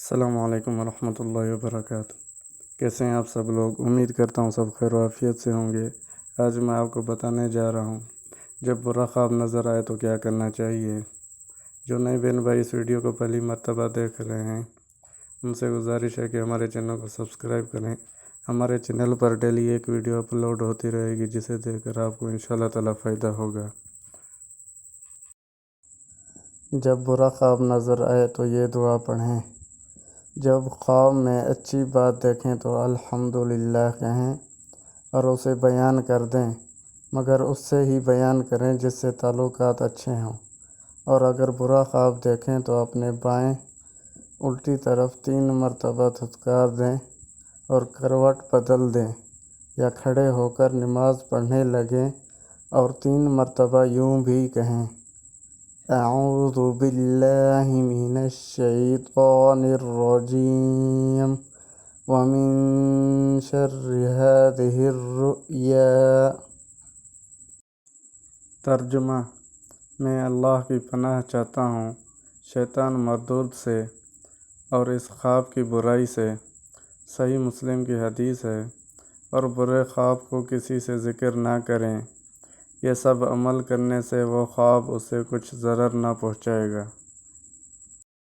السلام علیکم ورحمۃ اللہ وبرکاتہ۔ کیسے ہیں آپ سب لوگ؟ امید کرتا ہوں سب خیر و عافیت سے ہوں گے۔ آج میں آپ کو بتانے جا رہا ہوں جب برا خواب نظر آئے تو کیا کرنا چاہیے۔ جو نئے بہن بھائی اس ویڈیو کو پہلی مرتبہ دیکھ رہے ہیں ان سے گزارش ہے کہ ہمارے چینل کو سبسکرائب کریں۔ ہمارے چینل پر ڈیلی ایک ویڈیو اپلوڈ ہوتی رہے گی جسے دیکھ کر آپ کو انشاءاللہ تعالی فائدہ ہوگا۔ جب برا خواب نظر آئے تو یہ دعا پڑھیں۔ جب خواب میں اچھی بات دیکھیں تو الحمدللہ کہیں اور اسے بیان کر دیں، مگر اس سے ہی بیان کریں جس سے تعلقات اچھے ہوں۔ اور اگر برا خواب دیکھیں تو اپنے بائیں الٹی طرف 3 مرتبہ دھتکار دیں اور کروٹ بدل دیں، یا کھڑے ہو کر نماز پڑھنے لگیں اور 3 مرتبہ یوں بھی کہیں: اعوذ باللہ من الشیطان الرجیم ومن شر هذه الرؤیا۔ ترجمہ: میں اللہ کی پناہ چاہتا ہوں شیطان مردود سے اور اس خواب کی برائی سے۔ صحیح مسلم کی حدیث ہے۔ اور برے خواب کو کسی سے ذکر نہ کریں، یہ سب عمل کرنے سے وہ خواب اسے کچھ ضرر نہ پہنچائے گا۔